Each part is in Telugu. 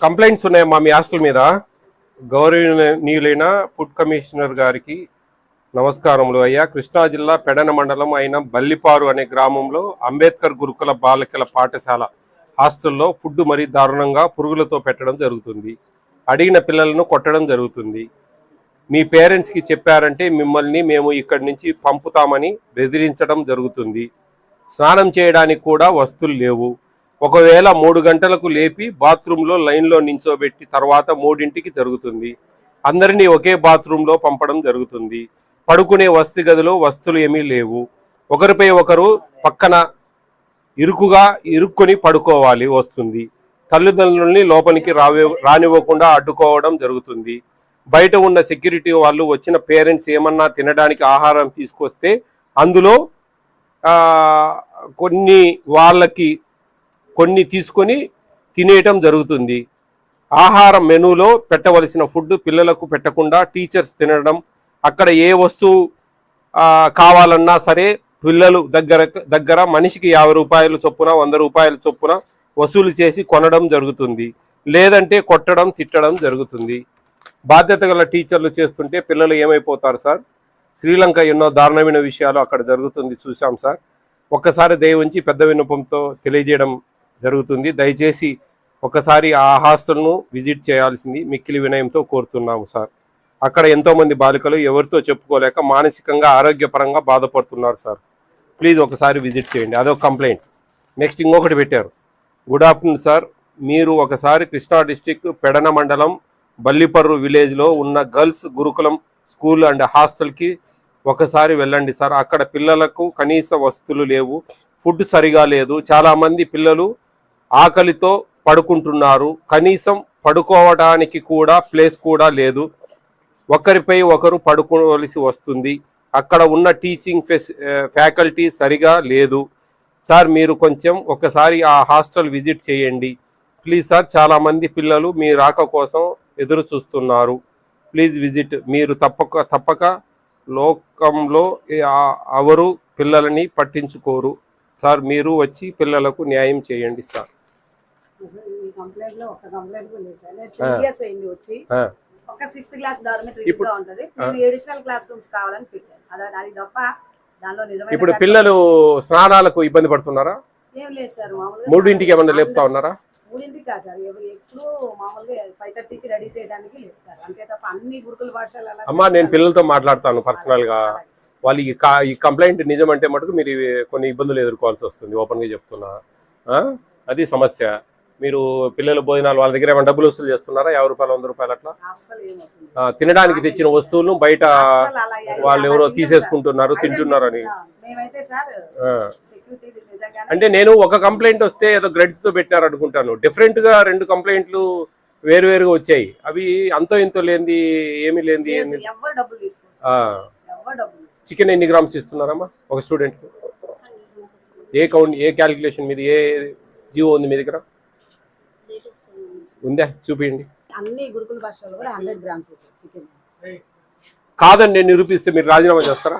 కంప్లైంట్స్ ఉన్నాయమ్మా మీ హాస్టల్ మీద. గౌరవనీయులైన ఫుడ్ కమిషనర్ గారికి నమస్కారములు. అయ్యా, కృష్ణా జిల్లా పెడన మండలం అయిన బల్లిపారు అనే గ్రామంలో అంబేద్కర్ గురుకుల బాలికల పాఠశాల హాస్టల్లో ఫుడ్ మరీ దారుణంగా పురుగులతో పెట్టడం జరుగుతుంది. అడిగిన పిల్లలను కొట్టడం జరుగుతుంది. మీ పేరెంట్స్కి చెప్పారంటే మిమ్మల్ని మేము ఇక్కడి నుంచి పంపుతామని బెదిరించడం జరుగుతుంది. స్నానం చేయడానికి కూడా వస్తువులు లేవు. ఒకవేళ 3 గంటలకు లేపి బాత్రూంలో లైన్లో నించోబెట్టి తర్వాత 3ంటికి జరుగుతుంది. అందరినీ ఒకే బాత్రూంలో పంపడం జరుగుతుంది. పడుకునే వసతి గదిలో వస్తువులు ఏమీ లేవు. ఒకరిపై ఒకరు పక్కన ఇరుక్కొని పడుకోవాలి వస్తుంది. తల్లిదండ్రుల్ని లోపలికి రానివ్వకుండా అడ్డుకోవడం జరుగుతుంది. బయట ఉన్న సెక్యూరిటీ వాళ్ళు వచ్చిన పేరెంట్స్ ఏమన్నా తినడానికి ఆహారం తీసుకొస్తే అందులో కొన్ని తీసుకొని తినేయటం జరుగుతుంది. ఆహారం మెనూలో పెట్టవలసిన ఫుడ్ పిల్లలకు పెట్టకుండా టీచర్స్ తినడం, అక్కడ ఏ వస్తువు కావాలన్నా సరే పిల్లలు దగ్గర మనిషికి 50 రూపాయలు చొప్పున 100 రూపాయల చొప్పున వసూలు చేసి కొనడం జరుగుతుంది. లేదంటే కొట్టడం తిట్టడం జరుగుతుంది. బాధ్యత గల టీచర్లు చేస్తుంటే పిల్లలు ఏమైపోతారు సార్? శ్రీలంక ఎన్నో దారుణమైన విషయాలు అక్కడ జరుగుతుంది, చూసాం సార్. ఒక్కసారి దయ ఉంచి పెద్ద విన్నపంతో తెలియజేయడం జరుగుతుంది. దయచేసి ఒకసారి ఆ హాస్టల్ను విజిట్ చేయాల్సింది మిక్కిలి వినయంతో కోరుతున్నాము సార్. అక్కడ ఎంతోమంది బాలికలు ఎవరితో చెప్పుకోలేక మానసికంగా ఆరోగ్యపరంగా బాధపడుతున్నారు సార్. ప్లీజ్ ఒకసారి విజిట్ చేయండి. అదొక కంప్లైంట్. నెక్స్ట్ ఇంకొకటి పెట్టారు. గుడ్ ఆఫ్టర్నూన్ సార్, మీరు ఒకసారి కృష్ణా డిస్టిక్ పెడన మండలం బల్లిపర్రు విలేజ్లో ఉన్న గర్ల్స్ గురుకులం స్కూల్ అండ్ హాస్టల్కి ఒకసారి వెళ్ళండి సార్. అక్కడ పిల్లలకు కనీస వసతులు లేవు, ఫుడ్ సరిగా లేదు. చాలామంది పిల్లలు ఆకలితో పడుకుంటున్నారు. కనీసం పడుకోవడానికి కూడా ప్లేస్ కూడా లేదు. ఒకరిపై ఒకరు పడుకోవలసి వస్తుంది. అక్కడ ఉన్న టీచింగ్ ఫ్యాకల్టీ సరిగా లేదు సార్. మీరు కొంచెం ఒకసారి ఆ హాస్టల్ విజిట్ చేయండి ప్లీజ్ సార్. చాలామంది పిల్లలు మీ రాక కోసం ఎదురు చూస్తున్నారు. Please visit. మీరు తప్పక లోకంలో ఎవరు పిల్లలని పట్టించుకోరు సార్. మీరు వచ్చి పిల్లలకు న్యాయం చేయండి సార్. ఇప్పుడు పిల్లలు స్నానాలకు ఇబ్బంది పడుతున్నారా? 3ంటికి ఏమన్నా లేపుతా ఉన్నారా? 3ంటికి కాదు సార్, ఎప్పుడు మామూలుగా 5:30కి రెడీ చేయడానికి లేపుతారు అంతే తప్ప అన్ని గురుకుల పాఠశాలలు. అమ్మా, నేను పిల్లలతో మాట్లాడతాను పర్సనల్ గా. వాళ్ళు ఈ కంప్లైంట్ నిజమంటే మటుకు మీరు కొన్ని ఇబ్బందులు ఎదుర్కోవాల్సి వస్తుంది. ఓపెన్ గా చెప్తున్నా, అది సమస్య. మీరు పిల్లల భోజనాలు వాళ్ళ దగ్గర ఏమైనా డబ్బులు వసూలు చేస్తున్నారా? 50 రూపాయలు 100 రూపాయలు అట్లా? తినడానికి తెచ్చిన వస్తువులను బయట వాళ్ళు ఎవరో తీసేసుకుంటున్నారు, తింటున్నారు అని. అంటే నేను ఒక కంప్లైంట్ వస్తే ఏదో గ్రెడ్స్ తో పెట్టారు అనుకుంటాను. డిఫరెంట్ గా 2 కంప్లైంట్లు వేరువేరుగా వచ్చాయి. అవి అంతో ఇంతో లేనిది ఏమీ లేనిది. చికెన్ ఎన్ని గ్రామ్స్ ఇస్తున్నారమ్మా ఒక స్టూడెంట్? ఏ క్యాలిక్యులేషన్ మీద, ఏ జీవో ఉంది మీ దగ్గర? ఉందా? చూపించండి. అన్ని గురుకుల భాషల్లో కూడా 100 గ్రామ్స్ చికెన్. కాదండి నేను నిరూపిస్తే మీరు రాజీనామా చేస్తారా?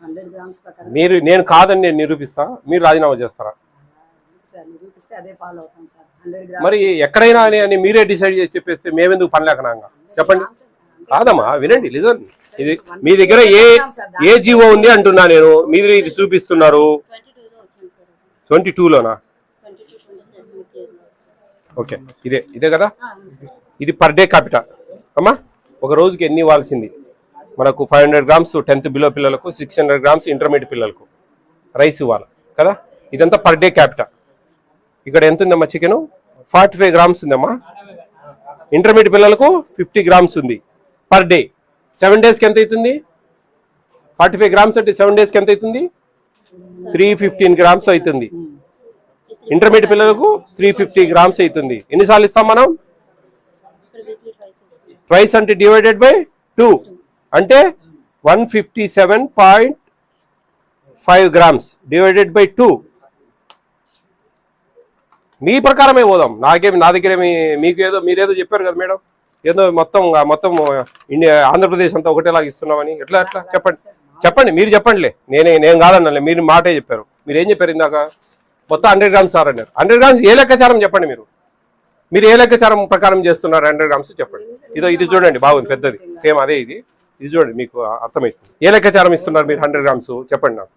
100 గ్రామ్స్ ప్రకారం నేను కాదని నేను నిరూపిస్తా, మీరు రాజీనామా చేస్తారా? నిరూపిస్తే అదే ఫాలో అవుతాం సార్. 100 గ్రామ్స్ మరి ఎక్కడైనా అని మీరే డిసైడ్ చేసి చెప్పేస్తే మేమెందుకు పనిలేకనాగా? చెప్పండి. కాదమ్మా, వినండి, లిజన్. ఇది మీ దగ్గర ఏ జీవో ఉంది అంటున్నా నేను. మీరు ఇది చూపిస్తున్నారు 22లోనా? ఓకే, ఇదే కదా. ఇది పర్ డే క్యాపిటల్ అమ్మా. ఒక రోజుకి ఎన్ని ఇవ్వాల్సింది మనకు? 500 గ్రామ్స్ 10th బిలో పిల్లలకు, 600 గ్రామ్స్ ఇంటర్మీడియట్ పిల్లలకు రైస్ ఇవ్వాలి కదా. ఇదంతా పర్ డే క్యాపిటల్. ఇక్కడ ఎంత ఉందమ్మా? చికెన్ 45 గ్రామ్స్ ఉందమ్మా. ఇంటర్మీడియట్ పిల్లలకు 50 గ్రామ్స్ ఉంది పర్ డే. 7 డేస్కి ఎంత అవుతుంది? 45 గ్రామ్స్ అంటే 7 డేస్కి ఎంత అవుతుంది? 315 గ్రామ్స్ అవుతుంది. ఇంటర్మీడియట్ పిల్లలకు 350 గ్రామ్స్ అవుతుంది. ఎన్నిసార్లు ఇస్తాం మనం? ట్వైస్ అంటే డివైడెడ్ బై 2 అంటే 157.5 గ్రామ్స్ డివైడెడ్ బై 2. మీ ప్రకారమే పోదాం. నా దగ్గర మీకు ఏదో మీరేదో చెప్పారు కదా మేడం, ఏదో మొత్తం ఇండియా ఆంధ్రప్రదేశ్ అంతా ఒకటేలాగా ఇస్తున్నామని. ఎట్లా చెప్పండి. మీరు చెప్పండిలే. నేను కాదన్నా, మీరు మాటే చెప్పారు. మీరు ఏం చెప్పారు ఇందాక? మొత్తం 100 గ్రామ్స్ సార్ అన్నారు. 100 గ్రామ్స్ ఏ లెక్కాచారం చెప్పండి మీరు ఏ లెక్కాచారం ప్రకారం చేస్తున్నారు 100 గ్రామ్స్ చెప్పండి. ఇది చూడండి బాగుంది, పెద్దది సేమ్ అదే ఇది చూడండి, మీకు అర్థమవుతుంది. ఏ లెక్కాచారం ఇస్తున్నారు మీరు 100 గ్రామ్స్ చెప్పండి నాకు.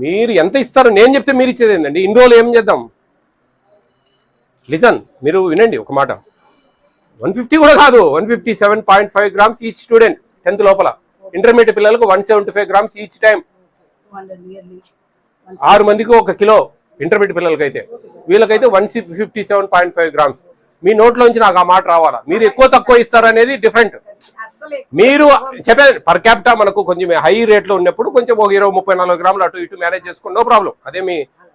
మీరు ఎంత ఇస్తారో నేను చెప్తే మీరు ఇచ్చేది ఏంటండి? ఇన్ని రోజులు ఏం చేద్దాం? లిజన్, మీరు వినండి ఒక మాట. 150 కూడా కాదు, 157.5 గ్రామ్స్ ఈచ్ స్టూడెంట్ 10th లోపల. ఇంటర్మీడియట్ పిల్లలకు 175 గ్రామ్స్ ఈచ్ టైం. 6 మందికి 1 కిలో ఇంటర్మీడియట్ పిల్లలకి అయితే, వీళ్ళకైతే 157.5 గ్రామ్స్. మీ నోట్లోంచి నాకు ఆ మాట రావాలా? మీరు ఎక్కువ తక్కువ ఇస్తారనేది డిఫరెంట్. మీరు చెప్పేది పర్ క్యాపిటా మనకు కొంచెం హై రేట్లో ఉన్నప్పుడు కొంచెం ఒక 20-34 గ్రాములు అటు ఇటు మేనేజ్ చేసుకోండి, నో ప్రాబ్లం. అదే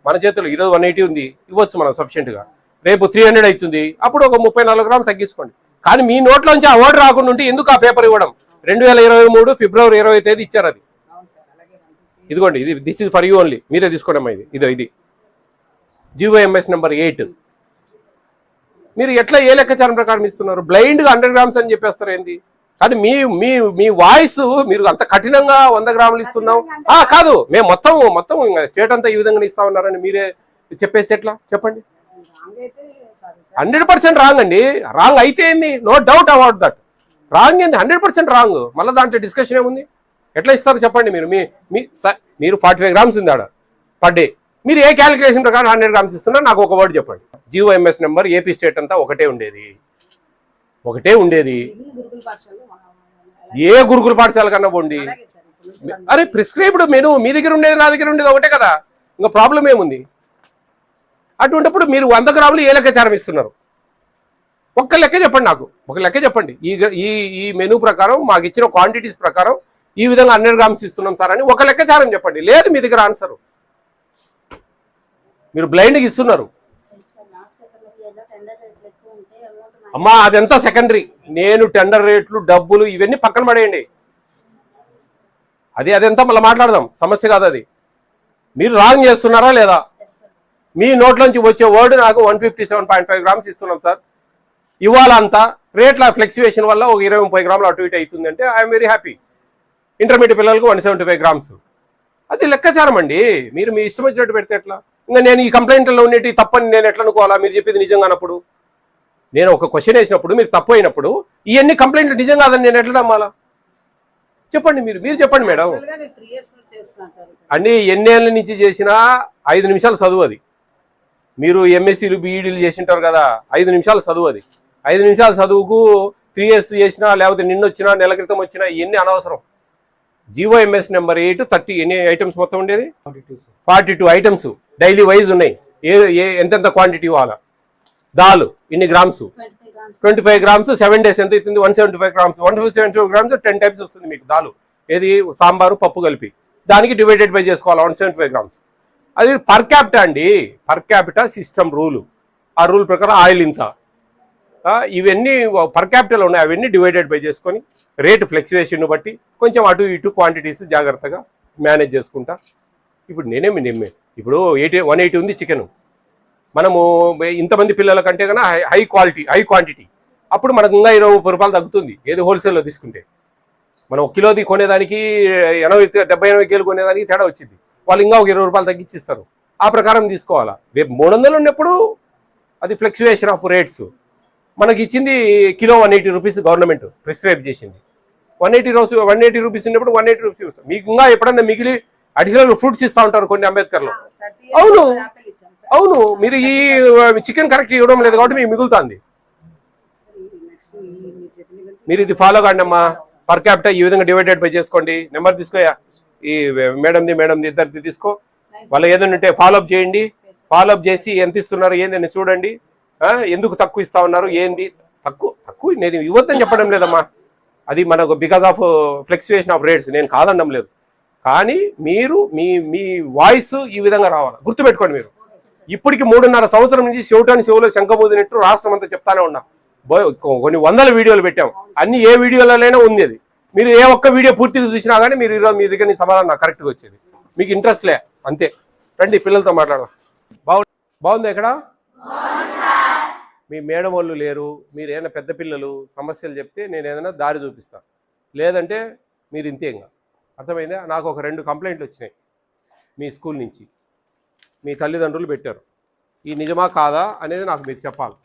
మన చేతులు ఈరోజు 180 ఉంది, ఇవ్వచ్చు మనం సఫిషియెంట్ గా. రేపు 300 అవుతుంది, అప్పుడు ఒక 34 గ్రాములు తగ్గించుకోండి. కానీ మీ నోట్లోంచి ఆ వర్డ్ రాకుండా ఉంటే ఎందుకు ఆ పేపర్ ఇవ్వడం? 2023 ఫిబ్రవరి 20వ తేదీ ఇచ్చారు అది. ఇదిగోండి, ఇది this is for you only, మీరే తీసుకోండి అమ్మా. ఇది GOMS నెంబర్ 8. మీరు ఎట్లా ఏ లెక్కాచారం ప్రకారం ఇస్తున్నారు? బ్లైండ్ గా 100 గ్రామ్స్ అని చెప్పేస్తారు ఏంది? కానీ మీ వాయిస్ మీరు అంత కఠినంగా 100 గ్రాములు ఇస్తున్నాం కాదు, మేము మొత్తం స్టేట్ అంతా ఈ విధంగా ఇస్తా ఉన్నారని మీరే చెప్పేస్తే ఎట్లా చెప్పండి? 100% రాంగ్ అండి. రాంగ్ అయితే ఏంది? No doubt about that. Wrong ఏంది? 100% రాంగ్. మళ్ళీ దాంట్లో డిస్కషన్ ఏముంది? ఎట్లా ఇస్తారు చెప్పండి? మీరు 45 గ్రామ్స్ ఉంది ఆడ పర్ డే. మీరు ఏ క్యాలిక్యులేషన్ ప్రకారం 100 గ్రామ్స్ ఇస్తున్నారు నాకు ఒక వర్డ్ చెప్పండి. GOMS నెంబర్ ఏపీ స్టేట్ అంతా ఒకటే ఉండేది. ఏ గురుకుల పాఠశాల కన్నా పోండి. అరే ప్రిస్క్రైబ్డ్ మెనూ మీ దగ్గర ఉండేది నా దగ్గర ఉండేది ఒకటే కదా, ఇంకా ప్రాబ్లం ఏముంది? అటువంటిప్పుడు మీరు 100 గ్రాములు ఏ లెక్కాచారం ఇస్తున్నారు? ఒక్క లెక్క చెప్పండి నాకు, ఒక లెక్క చెప్పండి. ఈ మెనూ ప్రకారం మాకు ఇచ్చిన క్వాంటిటీస్ ప్రకారం ఈ విధంగా 100 గ్రామ్స్ ఇస్తున్నాం సార్ అని ఒక లెక్కాచారం చెప్పండి. లేదు మీ దగ్గర ఆన్సర్, మీరు బ్లైండ్గా ఇస్తున్నారు. అమ్మా అదంతా సెకండరీ. నేను టెండర్ రేట్లు డబ్బులు ఇవన్నీ పక్కన పడేయండి, అదంతా మళ్ళీ మాట్లాడదాం, సమస్య కాదు అది. మీరు రాంగ్ చేస్తున్నారా లేదా? మీ నోట్లోంచి వచ్చే వర్డ్ నాకు 157.5 గ్రామ్స్ ఇస్తున్నాం సార్, ఇవాళ అంతా రేట్ల ఫ్లెక్చువేషన్ వల్ల ఒక 20-30 గ్రాములు అటు ఇటు అవుతుంది అంటే ఐఎమ్ వెరీ హ్యాపీ. ఇంటర్మీడియట్ పిల్లలకు 175 గ్రామ్స్, అది లెక్కాచారం అండి. మీరు మీ ఇష్టం వచ్చినట్టు పెడితే ఎట్లా? ఇంకా నేను ఈ కంప్లైంట్లో ఉండేటి తప్పని నేను ఎట్లా అనుకోవాలా? మీరు చెప్పేది నిజంగా అన్నప్పుడు, నేను ఒక క్వశ్చన్ వేసినప్పుడు మీరు తప్పు అయినప్పుడు ఇవన్నీ కంప్లైంట్లు నిజం కాదని నేను ఎట్లా నమ్మాలా? చెప్పండి, మీరు చెప్పండి మేడం. అన్ని ఎన్నేళ్ళ నుంచి చేసినా 5 నిమిషాలు చదువు అది. మీరు MScలు BEdలు చేసింటారు కదా, 5 నిమిషాలు చదువు అది. 5 నిమిషాల చదువుకు 3 years చేసినా లేకపోతే నిన్నొచ్చినా నెల క్రితం వచ్చినా ఇవన్నీ అనవసరం. GOMS నెంబర్ 8 30 ఎన్ని ఐటమ్స్ మొత్తం ఉండేది? 42 ఐటమ్స్ డైలీ వైజ్ ఉన్నాయి. ఎంతెంత క్వాంటిటీ ఇవ్వాలా? దాల్ ఇన్ని గ్రామ్స్, 25 గ్రామ్స్ 7 days ఎంత అవుతుంది? 175 గ్రామ్స్. 175 గ్రామ్స్ 10 టైమ్స్ వస్తుంది మీకు దాలు. ఏది? సాంబారు పప్పు కలిపి, దానికి డివైడెడ్ బై చేసుకోవాలి 175 గ్రామ్స్. అది పర్ క్యాపిటా అండి, పర్ క్యాపిటా సిస్టమ్ రూలు. ఆ రూల్ ప్రకారం ఆయిల్ ఇంత, ఇవన్నీ పర్ క్యాపిటల్ ఉన్నాయి, అవన్నీ డివైడెడ్ బై చేసుకొని రేటు ఫ్లెక్చువేషన్ బట్టి కొంచెం అటు ఇటు క్వాంటిటీస్ జాగ్రత్తగా మేనేజ్ చేసుకుంటా. ఇప్పుడు ఇప్పుడు 180 ఉంది చికెన్, మనము ఇంతమంది పిల్లల కంటే కన్నా హై క్వాంటిటీ, అప్పుడు మనకు ఇంకా 20-30 రూపాయలు తగ్గుతుంది. ఏది? హోల్సేల్లో తీసుకుంటే మనం 1 కిలోది కొనేదానికి 70-80 కేలు కొనేదానికి తేడా వచ్చింది. వాళ్ళు ఇంకా ఒక 20 రూపాయలు తగ్గించిస్తారు. ఆ ప్రకారం తీసుకోవాలా? రేపు 300 ఉన్నప్పుడు అది ఫ్లెక్చువేషన్ ఆఫ్ రేట్స్. మనకి ఇచ్చింది కిలో 180 రూపీస్ గవర్నమెంట్ ప్రిస్క్రైబ్ చేసింది. 180 రూపీస్ ఉన్నప్పుడు 180 రూపీస్. మీకు ఇంకా ఎప్పుడన్నా మిగిలి అడిషనల్ ఫ్రూట్స్ ఇస్తూ ఉంటారు కొన్ని అంబేద్కర్లో. అవును, మీరు ఈ చికెన్ కరెక్ట్ ఇవ్వడం లేదు కాబట్టి మీకు మిగులుతుంది. మీరు ఇది ఫాలో కాండి అమ్మా. పర్ క్యాపిటా ఈ విధంగా డివైడెడ్ బై చేసుకోండి. నెంబర్ తీసుకోయా, ఈ మేడంది ఇద్దరిది తీసుకో. వాళ్ళు ఏదైనా ఉంటే ఫాలోఅప్ చేయండి. ఫాలోఅప్ చేసి ఎంత ఇస్తున్నారు ఏందని చూడండి. ఎందుకు తక్కువ ఇస్తా ఉన్నారు ఏంది? తక్కువ నేను ఇవ్వద్దని చెప్పడం లేదమ్మా, అది మనకు బికాస్ ఆఫ్ ఫ్లెక్చువేషన్ ఆఫ్ రేట్స్, నేను కాదనడం లేదు. కానీ మీరు మీ వాయిస్ ఈ విధంగా రావాలి, గుర్తుపెట్టుకోండి. మీరు ఇప్పటికి 3.5 సంవత్సరం నుంచి చెవులో శంఖమూదినట్టు రాష్ట్రం అంతా చెప్తానే ఉన్నా. కొన్ని 100 వీడియోలు పెట్టాం, అన్ని ఏ వీడియోలైనా ఉంది. అది మీరు ఏ ఒక్క వీడియో పూర్తిగా చూసినా కానీ మీరు ఈరోజు మీ దగ్గర సమాధానం నాకు కరెక్ట్గా వచ్చేది. మీకు ఇంట్రెస్ట్ లే అంతే. రండి పిల్లలతో మాట్లాడదాం. బాగుంది ఇక్కడ? మీ మేడం వాళ్ళు లేరు, మీరు ఏదైనా పెద్ద పిల్లలు సమస్యలు చెప్తే నేను ఏదైనా దారి చూపిస్తాను, లేదంటే మీరు ఇంతే. ఇంకా అర్థమైందా? నాకు ఒక 2 కంప్లైంట్లు వచ్చినాయి. మీ స్కూల్ నుంచి మీ తల్లిదండ్రులు పెట్టారు. ఈ నిజమా కాదా అనేది నాకు మీరు చెప్పాలి.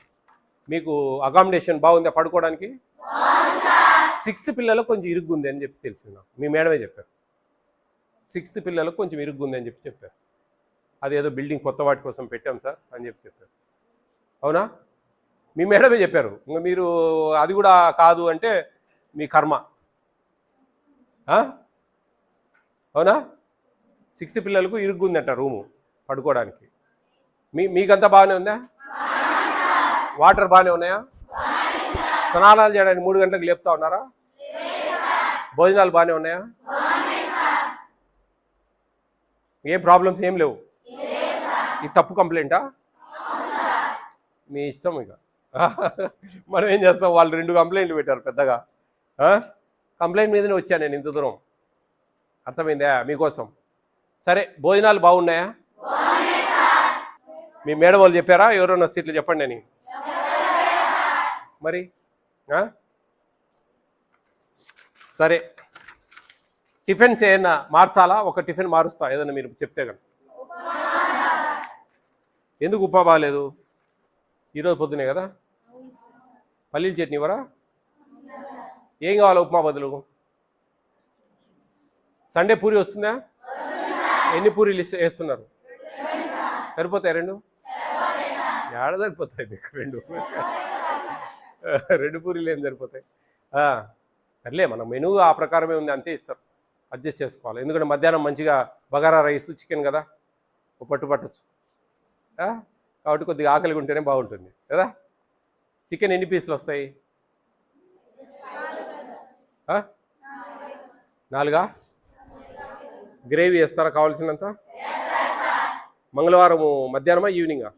మీకు అకామిడేషన్ బాగుందా పడుకోవడానికి? 6th పిల్లలకు కొంచెం ఇరుగ్గుంది అని చెప్పి తెలిసింది నాకు. మీ మేడమే చెప్పారు 6th పిల్లలకు కొంచెం ఇరుగ్గుంది అని చెప్పారు. అదేదో బిల్డింగ్ కొత్త వాటి కోసం పెట్టాం సార్ అని చెప్పారు. అవునా? మీ మేడమే చెప్పారు. ఇంకా మీరు అది కూడా కాదు అంటే మీ కర్మ. అవునా? 6th పిల్లలకు ఇరుగ్గుందంట రూము పడుకోవడానికి. మీకంతా బాగానే ఉందా? వాటర్ బాగానే ఉన్నాయా? స్నానాలు చేయడానికి 3 గంటలకు లేపుతా ఉన్నారా? భోజనాలు బాగానే ఉన్నాయా? ఏం ప్రాబ్లమ్స్ ఏం లేవు? ఇది తప్పు కంప్లైంటా? మీ ఇష్టం. ఇక మనం ఏం చేస్తాం? వాళ్ళు 2 కంప్లైంట్లు పెట్టారు పెద్దగా. కంప్లైంట్ మీదనే వచ్చాను నేను ఇంత దూరం. అర్థమైందా మీకోసం? సరే, భోజనాలు బాగున్నాయా? మీ మేడం వాళ్ళు చెప్పారా? ఎవరైనా వస్తే ఇట్లా చెప్పండి అని. మరి సరే, టిఫిన్స్ ఏమన్నా మార్చాలా? ఒక టిఫిన్ మారుస్తా ఏదన్నా మీరు చెప్తే కనుక. ఎందుకు ఉప్మా బాగాలేదు? ఈరోజు పొద్దునే కదా. పల్లీల చట్నీ ఇవ్వరా? ఏం కావాలా ఉప్మా బదులు? సండే పూరి వస్తుందా? ఎన్ని పూరీలు వేస్తున్నారు? సరిపోతాయి 2? ఏడ సరిపోతాయి మీకు 2 పూరీలు ఏం సరిపోతాయి? సర్లే, మన మెనూ ఆ ప్రకారమే ఉంది, అంతే ఇస్తారు. అడ్జస్ట్ చేసుకోవాలి. ఎందుకంటే మధ్యాహ్నం మంచిగా బగారా రైస్ చికెన్ కదా, పట్టొచ్చు. కాబట్టి కొద్దిగా ఆకలిగా ఉంటేనే బాగుంటుంది కదా. చికెన్ ఎన్ని పీసులు వస్తాయి? 4? గ్రేవీ వేస్తారా కావాల్సినంత? మంగళవారం మధ్యాహ్నమా ఈవినింగా?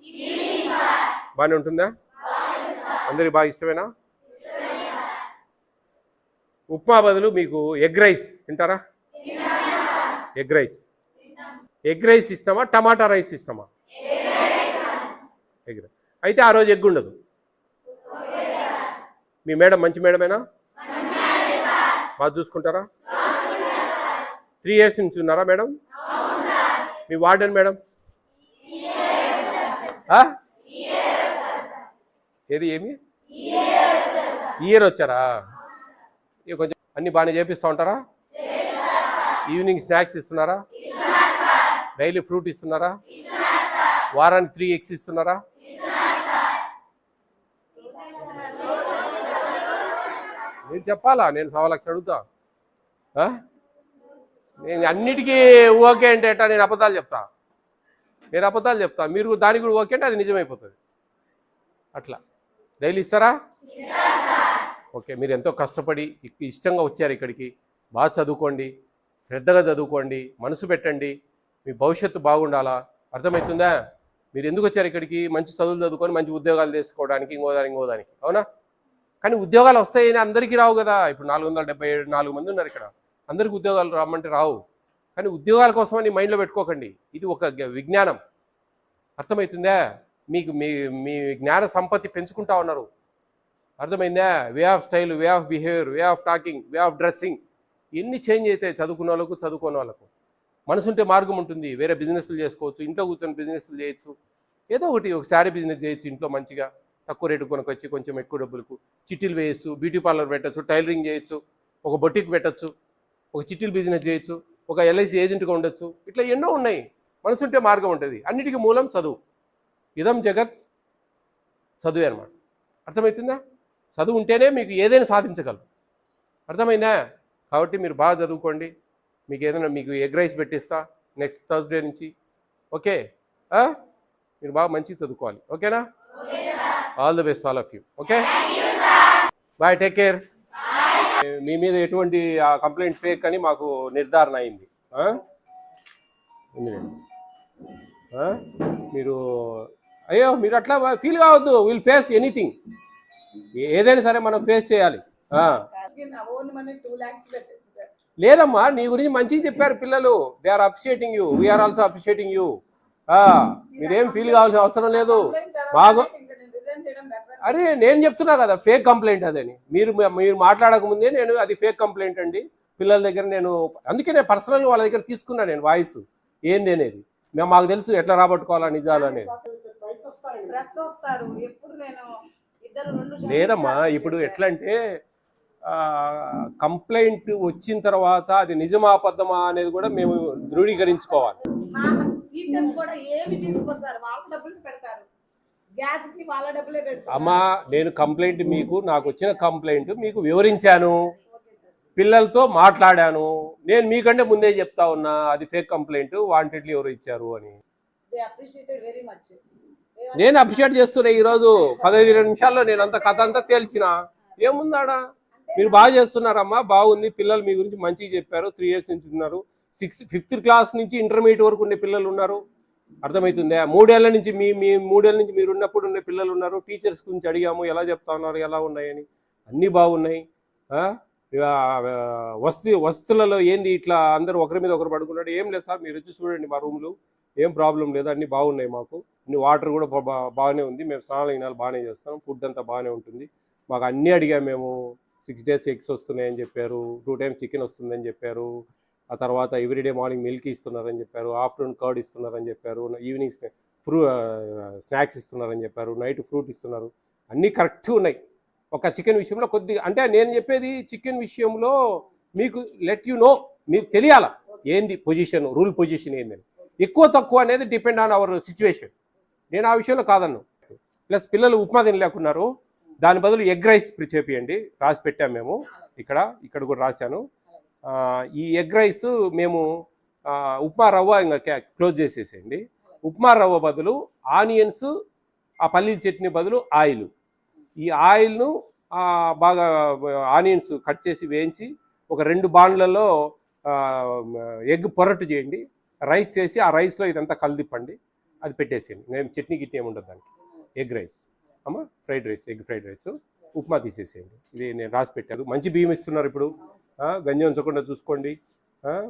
బాగానే ఉంటుందా? అందరికి బాగా ఇష్టమేనా? ఉప్మా బదులు మీకు ఎగ్ రైస్ తింటారా? ఎగ్ రైస్ ఇష్టమా? టమాటా రైస్ ఇష్టమా? ఎగ్ రైస్ అయితే ఆ రోజు ఎగ్ ఉండదు. మీ మేడం మంచి మేడమేనా? బాగా చూసుకుంటారా? 3 years నుంచి ఉన్నారా మేడం? మీ వార్డెన్ మేడం ఏది ఏమి ఇయర్ వచ్చారా? ఇక కొంచెం అన్ని బాగానే చేపిస్తూ ఉంటారా? ఈవినింగ్ స్నాక్స్ ఇస్తున్నారా? డైలీ ఫ్రూట్ ఇస్తున్నారా? వారానికి 3 eggs ఇస్తున్నారా? నేను చెప్పాలా? నేను 1.25 లక్షలు అడుగుతా. నేను అన్నిటికీ ఓకే అంటే నేను అబద్ధాలు చెప్తా. మీరు దానికి కూడా ఓకే అంటే అది నిజమైపోతుంది. అట్లా డైలీ ఇస్తారా? ఓకే, మీరు ఎంతో కష్టపడి ఇష్టంగా వచ్చారు ఇక్కడికి. బాగా చదువుకోండి, శ్రద్ధగా చదువుకోండి, మనసు పెట్టండి. మీ భవిష్యత్తు బాగుండాలా. అర్థమవుతుందా? మీరు ఎందుకు వచ్చారు ఇక్కడికి? మంచి చదువులు చదువుకొని మంచి ఉద్యోగాలు చేసుకోవడానికి, ఇంకోదానికి. అవునా? కానీ ఉద్యోగాలు వస్తాయని అందరికీ రావు కదా. ఇప్పుడు 474 మంది ఉన్నారు ఇక్కడ. అందరికీ ఉద్యోగాలు రమ్మంటే రావు. కానీ ఉద్యోగాల కోసమని మైండ్లో పెట్టుకోకండి. ఇది ఒక విజ్ఞానం. అర్థమవుతుందా? మీకు మీ జ్ఞాన సంపత్తి పెంచుకుంటా ఉన్నారు. అర్థమైందా? Way of style, way of behaviour, way of talking, way of dressing ఎన్ని చేంజ్ అవుతాయి చదువుకున్న వాళ్ళకు, చదువుకోని వాళ్ళకు. మనసుంటే మార్గం ఉంటుంది. వేరే బిజినెస్లు చేసుకోవచ్చు, ఇంట్లో కూర్చొని బిజినెస్లు చేయొచ్చు. ఏదో ఒకటి, ఒక శారీ బిజినెస్ చేయొచ్చు ఇంట్లో మంచిగా, తక్కువ రేటు కొనుక్కొచ్చి కొంచెం ఎక్కువ డబ్బులకు. చిట్టీలు వేయచ్చు, బ్యూటీ పార్లర్ పెట్టచ్చు, టైలరింగ్ చేయొచ్చు, ఒక బొటిక్ పెట్టచ్చు, ఒక చిట్టీలు బిజినెస్ చేయొచ్చు, ఒక LIC ఏజెంట్గా ఉండొచ్చు. ఇట్లా ఎన్నో ఉన్నాయి. మనసుంటే మార్గం ఉంటుంది. అన్నిటికీ మూలం చదువు. ఇదం జగత్ చదువే అనమాట. అర్థమవుతుందా? చదువు ఉంటేనే మీకు ఏదైనా సాధించగలరు. అర్థమైందా? కాబట్టి మీరు బాగా చదువుకోండి. మీకు ఎగ్ రైస్ పెట్టిస్తా నెక్స్ట్ థర్స్డే నుంచి. ఓకే? మీరు బాగా మంచిగా చదువుకోవాలి. ఓకేనా? All the best all of you. Okay, bye, take care. మీ మీద ఎటువంటి కంప్లైంట్ ఫేక్ అని మాకు నిర్ధారణ అయింది. మీరు మీరు అట్లా ఫీల్ కావద్దు. Will face anything. ఏదైనా సరే మనం ఫేస్ చేయాలి. లేదమ్మా, నీ గురించి మంచిగా చెప్పారు పిల్లలు. They are appreciating you, we are also appreciating you. మీరేం ఫీల్ కావాల్సిన అవసరం లేదు. బాగు అరే, నేను చెప్తున్నా కదా ఫేక్ కంప్లైంట్ అదని. మీరు మాట్లాడకముందే నేను అది ఫేక్ కంప్లైంట్ అండి పిల్లల దగ్గర. అందుకే నేను పర్సనల్గా వాళ్ళ దగ్గర తీసుకున్నా నేను వాయిస్. ఏంది అనేది మాకు తెలుసు ఎట్లా రాబట్టుకోవాలా నిజాలు అనేది. ప్రెస్ వస్తారు ఎప్పుడు నేను ఇద్దరు రెండు లేదమ్మా, ఇప్పుడు ఎట్లా అంటే కంప్లైంట్ వచ్చిన తర్వాత అది నిజమా అబద్ధమా అనేది కూడా మేము ధృవీకరించుకోవాలి. టీచర్స్ కూడా ఏమి తీసుకోరు సార్, వాళ్ళ డబ్బులు పెడతారు, గ్యాస్ కి వాళ్ళ డబ్బులే పెడతారు. అమ్మా నేను కంప్లైంట్ నాకు వచ్చిన కంప్లైంట్ మీకు వివరించాను, పిల్లలతో మాట్లాడాను. నేను మీకంటే ముందే చెప్తా ఉన్నా అది ఫేక్ కంప్లైంట్, వాంటెడ్లీ ఎవరు ఇచ్చారు అని. వెరీ మచ్ నేను అప్రిషియేట్ చేస్తున్నా. ఈరోజు 15-20 నిమిషాల్లో నేను అంత కథ అంతా తేల్చిన. ఏముందాడా, మీరు బాగా చేస్తున్నారమ్మా, బాగుంది. పిల్లలు మీ గురించి మంచిగా చెప్పారు. 3 years నుంచి ఉన్నారు. 5th క్లాస్ నుంచి ఇంటర్మీడియట్ వరకు ఉండే పిల్లలు ఉన్నారు. అర్థమవుతుందా? 3 ఏళ్ల నుంచి మీ 3 ఏళ్ల నుంచి మీరు ఉన్నప్పుడు ఉండే పిల్లలు ఉన్నారు. టీచర్స్ గురించి అడిగాము, ఎలా చెప్తా ఉన్నారు, ఎలా ఉన్నాయని. అన్నీ బాగున్నాయి. వస్తువులలో ఏంది ఇట్లా అందరూ ఒకరి మీద ఒకరు పడుకున్నాడు? ఏం లేదు సార్, మీరు వచ్చి చూడండి మా రూమ్లు, ఏం ప్రాబ్లం లేదు, అన్నీ బాగున్నాయి. మాకు అన్ని వాటర్ కూడా బాగానే ఉంది, మేము స్నానాలు గినాలు బాగానే చేస్తాం, ఫుడ్ అంతా బాగానే ఉంటుంది. మాకు అన్నీ అడిగాము మేము. 6 days ఎగ్స్ వస్తున్నాయని చెప్పారు, 2 times చికెన్ వస్తుందని చెప్పారు, ఆ తర్వాత ఎవ్రీడే మార్నింగ్ మిల్క్ ఇస్తున్నారని చెప్పారు, ఆఫ్టర్నూన్ కర్డ్ ఇస్తున్నారని చెప్పారు, ఈవినింగ్ స్నాక్స్ ఇస్తున్నారని చెప్పారు, నైట్ ఫ్రూట్ ఇస్తున్నారు. అన్నీ కరెక్ట్గా ఉన్నాయి. ఒక చికెన్ విషయంలో కొద్దిగా అంటే నేను చెప్పేది చికెన్ విషయంలో మీకు మీకు తెలియాల ఏంది పొజిషన్, రూల్ పొజిషన్ ఏందని. ఎక్కువ తక్కువ అనేది డిపెండ్ ఆన్ అవర్ సిచ్యువేషన్. నేను ఆ విషయంలో కాదన్ను. ప్లస్ పిల్లలు ఉప్మా తినలేకున్నారు, దాని బదులు ఎగ్ రైస్ చేపియండి, రాసి పెట్టాము మేము. ఇక్కడ కూడా రాశాను. ఈ ఎగ్ రైస్ మేము ఉప్మా రవ్వ ఇంకా క్లోజ్ చేసేసేయండి. ఉప్మా రవ్వ బదులు ఆనియన్స్, ఆ పల్లీల చట్నీ బదులు ఆయిల్. ఈ ఆయిల్ను బాగా ఆనియన్స్ కట్ చేసి వేయించి ఒక 2 బాండ్లలో ఎగ్ పొరట్టు చేయండి, రైస్ చేసి ఆ రైస్లో ఇదంతా కలిదిప్పండి, అది పెట్టేసేయండి. మేము చట్నీ గిట్నీ ఏమి ఉండదు దానికి. ఎగ్ రైస్ అమ్మా, fried rice, egg fried rice, upma తీసేసేయండి. ఇది నేను రాసి పెట్టాను. మంచి బియ్యం ఇస్తున్నారు ఇప్పుడు, గంజి ఉంచకుండా చూసుకోండి.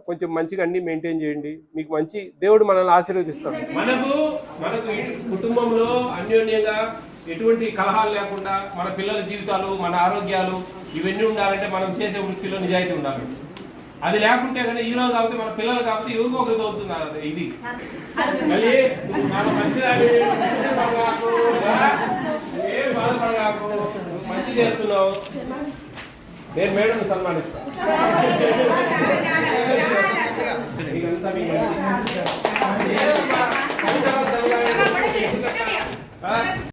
కొంచెం మంచిగా అన్ని మెయింటైన్ చేయండి. మీకు మంచి దేవుడు మనల్ని ఆశీర్వదిస్తాడు. మనకు కుటుంబంలో అన్యోన్యంగా ఎటువంటి కలహాలు లేకుండా మన పిల్లల జీవితాలు, మన ఆరోగ్యాలు ఇవన్నీ ఉండాలంటే మనం చేసే వృత్తిలో నిజాయితీ ఉండాలి. అది లేకుంటే కానీ ఈ రోజు కాబట్టి మన పిల్లలు కాబట్టి ఎవరికో ఒకరికి అవుతున్నారు. ఇది మళ్ళీ ఏం బాధపడగాకు, మంచి చేస్తున్నావు. నేను మేడం సన్మానిస్తాను.